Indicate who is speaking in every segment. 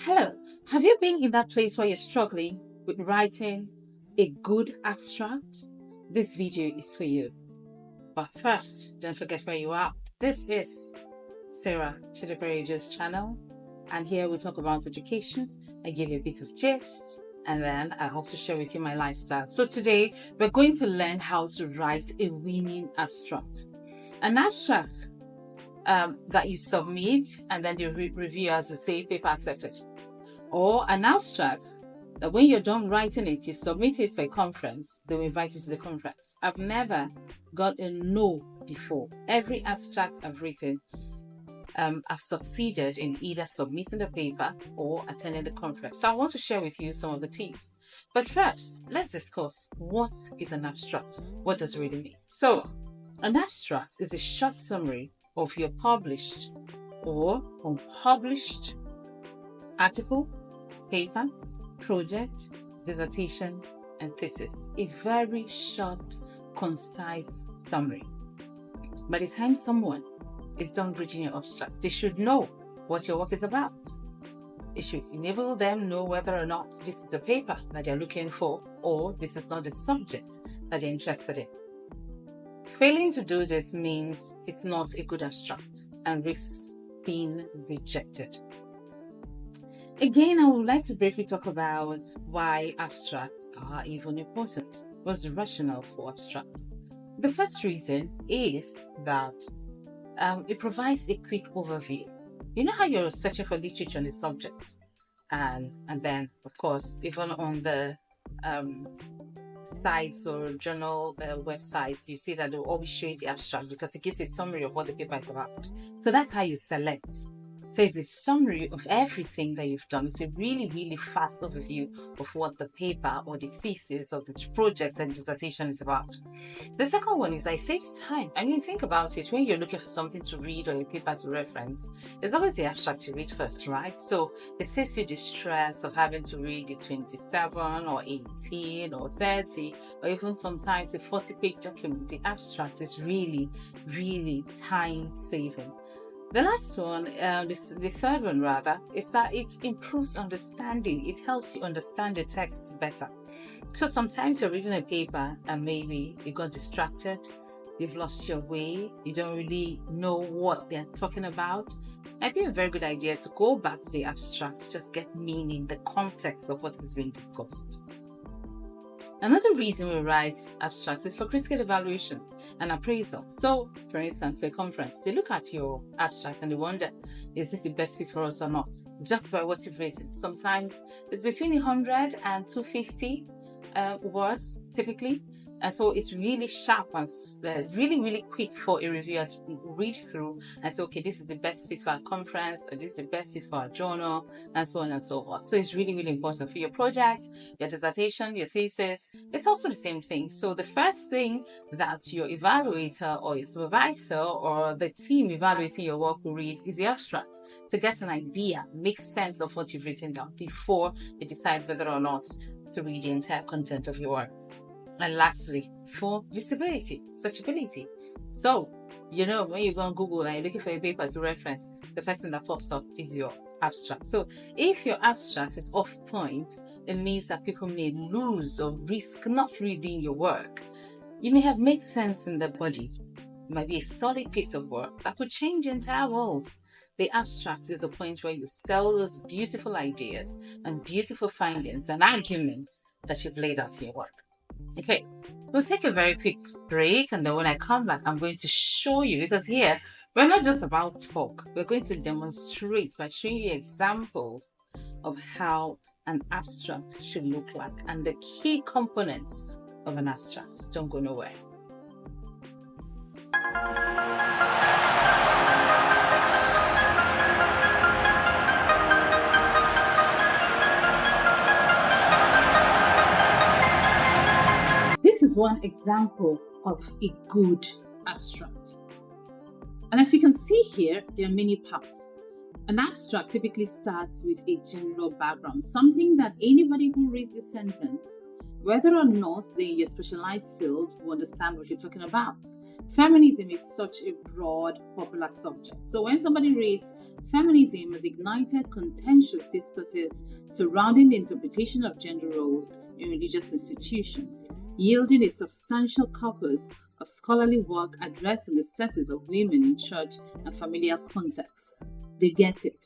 Speaker 1: Hello, have you been in that place where you're struggling with writing a good abstract? This video is for you. But first, don't forget where you are. This is Sarah Chidiberejo's channel, and here we talk about education. I give you a bit of gist, and then I also share with you my lifestyle. So today, we're going to learn how to write a winning abstract. An abstract that you submit, and then the reviewers will say paper accepted. Or an abstract that when you're done writing it, you submit it for a conference, they will invite you to the conference. I've never got a no before. Every abstract I've written, I've succeeded in either submitting the paper or attending the conference. So I want to share with you some of the tips. But first, let's discuss what is an abstract. What does it really mean? So, an abstract is a short summary of your published or unpublished article, paper, project, dissertation, and thesis. A very short, concise summary. By the time someone is done reading your abstract, they should know what your work is about. It should enable them know whether or not this is the paper that they're looking for or this is not the subject that they're interested in. Failing to do this means it's not a good abstract and risks being rejected. Again, I would like to briefly talk about why abstracts are even important. What's the rationale for abstract? The first reason is that it provides a quick overview. You know how you're searching for literature on the subject, and then, of course, even on the sites or journal websites, you see that they'll always show you the abstract because it gives a summary of what the paper is about. So that's how you select. So it's a summary of everything that you've done. It's a really, really fast overview of what the paper or the thesis or the project and dissertation is about. The second one is that it saves time. I mean, think about it. When you're looking for something to read or a paper to reference, it's always the abstract you read first, right? So it saves you the stress of having to read the 27 or 18 or 30 or even sometimes a 40-page document. The abstract is really, really time-saving. The last one, the third one rather, is that it improves understanding. It helps you understand the text better. So sometimes you're reading a paper and maybe you got distracted, you've lost your way, you don't really know what they're talking about. It might be a very good idea to go back to the abstract to just get meaning, the context of what is being discussed. Another reason we write abstracts is for critical evaluation and appraisal. So, for instance, for a conference, they look at your abstract and they wonder, is this the best fit for us or not? Just by what you've written. Sometimes it's between 100 and 250 words, typically. And so it's really sharp and really, really quick for a reviewer to read through and say, okay, this is the best fit for our conference, or this is the best fit for our journal, and so on and so forth. So it's really, really important for your project, your dissertation, your thesis. It's also the same thing. So the first thing that your evaluator or your supervisor or the team evaluating your work will read is the abstract to get an idea, make sense of what you've written down before they decide whether or not to read the entire content of your work. And lastly, for visibility, searchability. So, you know, when you go on Google and you're looking for a paper to reference, the first thing that pops up is your abstract. So if your abstract is off point, it means that people may lose or risk not reading your work. You may have made sense in the body. It might be a solid piece of work that could change the entire world. The abstract is a point where you sell those beautiful ideas and beautiful findings and arguments that you've laid out in your work. Okay, we'll take a very quick break, and then when I come back, I'm going to show you, because here we're not just about talk, we're going to demonstrate by showing you examples of how an abstract should look like and the key components of an abstract. Don't go nowhere. This is one example of a good abstract. And as you can see here, there are many parts. An abstract typically starts with a general background, something that anybody who reads the sentence whether or not they're in your specialized field will understand what you're talking about. Feminism is such a broad, popular subject. So when somebody reads feminism has ignited contentious discourses surrounding the interpretation of gender roles in religious institutions, yielding a substantial corpus of scholarly work addressing the status of women in church and familial contexts. They get it.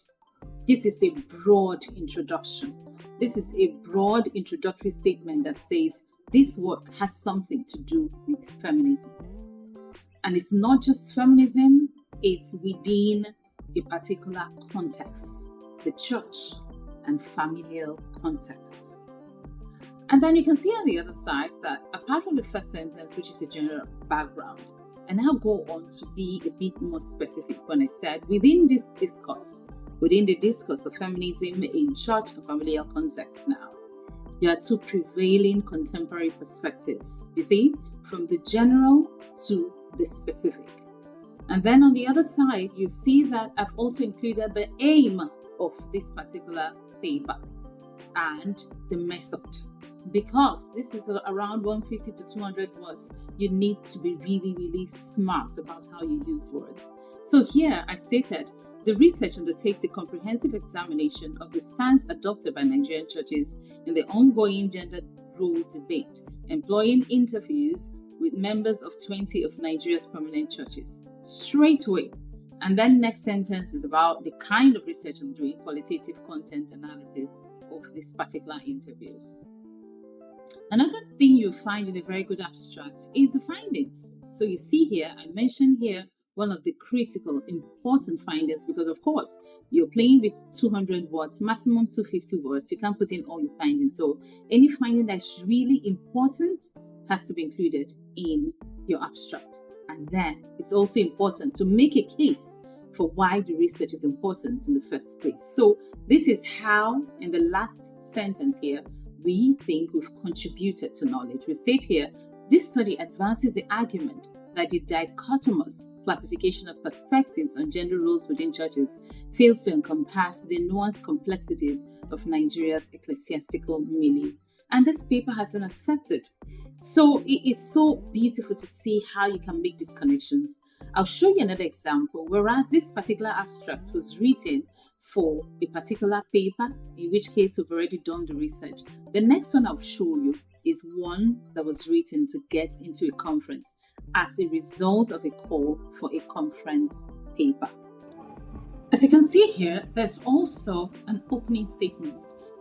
Speaker 1: This is a broad introduction. This is a broad introductory statement that says this work has something to do with feminism. And it's not just feminism, it's within a particular context, the church and familial contexts. And then you can see on the other side that apart from the first sentence, which is a general background, I now go on to be a bit more specific when I said within the discourse of feminism in church and familial contexts now, there are two prevailing contemporary perspectives, you see, from the general to the specific. And then on the other side, you see that I've also included the aim of this particular paper and the method. Because this is around 150 to 200 words, you need to be really, really smart about how you use words. So here I stated, the research undertakes a comprehensive examination of the stance adopted by Nigerian churches in the ongoing gender role debate, employing interviews with members of 20 of Nigeria's prominent churches. Straight away. And then next sentence is about the kind of research I'm doing, qualitative content analysis of these particular interviews. Another thing you find in a very good abstract is the findings. So you see here, I mentioned here one of the critical, important findings because, of course, you're playing with 200 words, maximum 250 words. You can't put in all your findings. So any finding that's really important has to be included in your abstract. And then it's also important to make a case for why the research is important in the first place. So this is how, in the last sentence here, we think we've contributed to knowledge. We state here, this study advances the argument that the dichotomous classification of perspectives on gender roles within churches fails to encompass the nuanced complexities of Nigeria's ecclesiastical milieu. And this paper has been accepted. So it is so beautiful to see how you can make these connections. I'll show you another example. Whereas this particular abstract was written for a particular paper, in which case we've already done the research. The next one I'll show you is one that was written to get into a conference as a result of a call for a conference paper. As you can see here, there's also an opening statement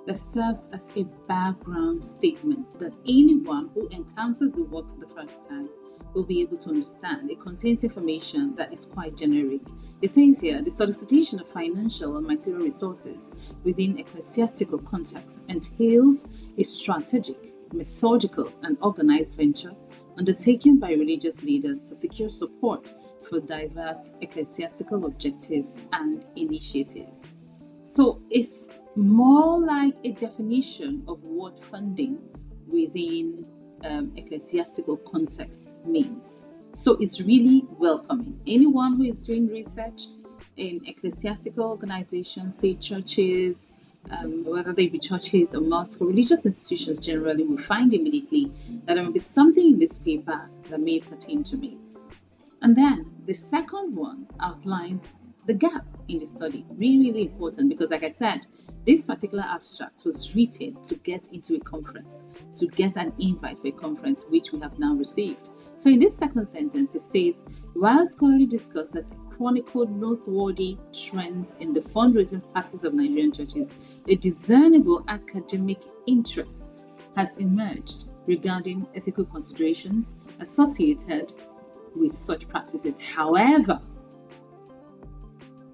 Speaker 1: that serves as a background statement that anyone who encounters the work for the first time will be able to understand. It contains information that is quite generic. It says here, the solicitation of financial and material resources within ecclesiastical context entails a strategic, methodical, and organized venture undertaken by religious leaders to secure support for diverse ecclesiastical objectives and initiatives. So it's more like a definition of what funding within ecclesiastical context means. So it's really welcoming. Anyone who is doing research in ecclesiastical organizations, say churches, whether they be churches or mosques or religious institutions generally, will find immediately that there will be something in this paper that may pertain to me. And then the second one outlines the gap in the study. Really, really important because, like I said, this particular abstract was written to get into a conference, to get an invite for a conference, which we have now received. So in this second sentence, it states, while scholarly discourse has chronicled noteworthy trends in the fundraising practices of Nigerian churches, a discernible academic interest has emerged regarding ethical considerations associated with such practices. However,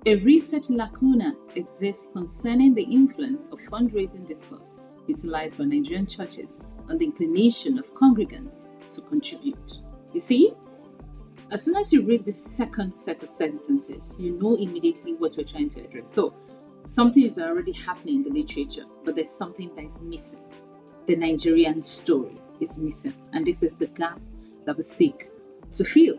Speaker 1: a research lacuna exists concerning the influence of fundraising discourse utilized by Nigerian churches on the inclination of congregants to contribute. You see, as soon as you read the second set of sentences, you know immediately what we're trying to address. So something is already happening in the literature, but there's something that is missing. The Nigerian story is missing, and this is the gap that we seek to fill.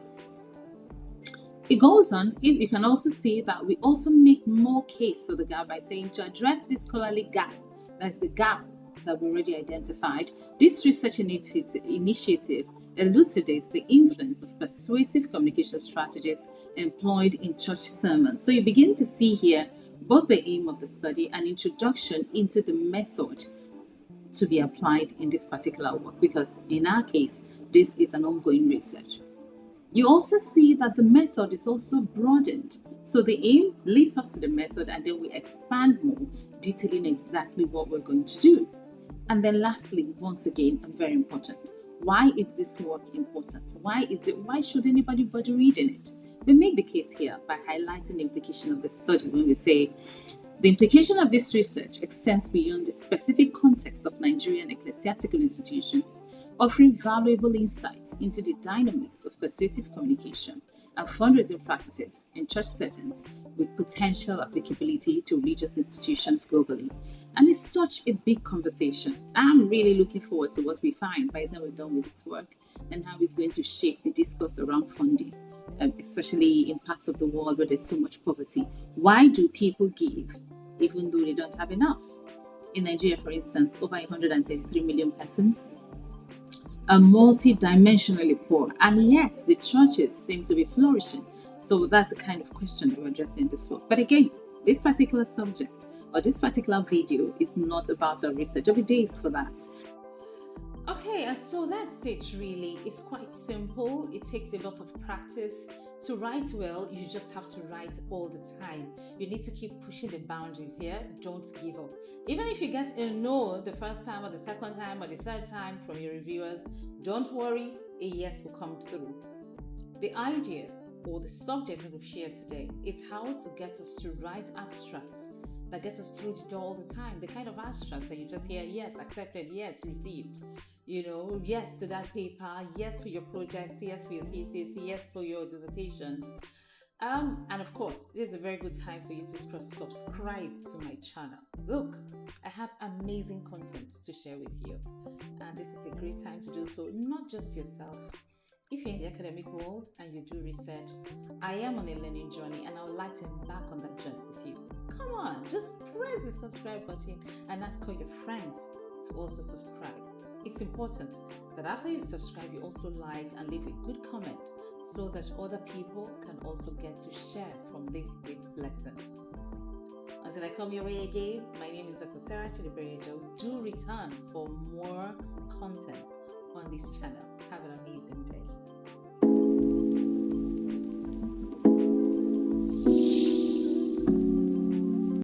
Speaker 1: It goes on, you can also see that we also make more case for the gap by saying to address this scholarly gap, that's the gap that we already identified, this research initiative elucidates the influence of persuasive communication strategies employed in church sermons. So you begin to see here both the aim of the study and introduction into the method to be applied in this particular work, because in our case, this is an ongoing research. You also see that the method is also broadened. So the aim leads us to the method, and then we expand more, detailing exactly what we're going to do. And then lastly, once again, and very important, why is this work important? Why should anybody bother reading it? We make the case here by highlighting the implication of the study when we say the implication of this research extends beyond the specific context of Nigerian ecclesiastical institutions, offering valuable insights into the dynamics of persuasive communication and fundraising practices in church settings with potential applicability to religious institutions globally. And it's such a big conversation. I'm really looking forward to what we find by the time we're done with this work and how it's going to shape the discourse around funding, especially in parts of the world where there's so much poverty. Why do people give even though they don't have enough? In Nigeria, for instance, over 133 million persons are multi-dimensionally poor, and yet the churches seem to be flourishing. So that's the kind of question that we're addressing in this book. But again, this particular subject or this particular video is not about our research. There'll be days for that. Okay, and so that's it really. It's quite simple. It takes a lot of practice. To write well, you just have to write all the time. You need to keep pushing the boundaries, yeah? Don't give up. Even if you get a no the first time or the second time or the third time from your reviewers, don't worry, a yes will come through. The idea or the subject that we've shared today is how to get us to write abstracts that get us through the door all the time. The kind of abstracts that you just hear, yes, accepted, yes, received. Yes to that paper, yes for your projects, yes for your thesis, yes for your dissertations. And of course, this is a very good time for you to subscribe to my channel. Look, I have amazing content to share with you. And this is a great time to do so, not just yourself. If you're in the academic world and you do research, I am on a learning journey and I would like to embark on that journey with you. Come on, just press the subscribe button and ask all your friends to also subscribe. It's important that after you subscribe, you also like and leave a good comment so that other people can also get to share from this great blessing. Until I come your way again, my name is Dr. Sarah Chidiberejo. Do return for more content on this channel. Have an amazing day.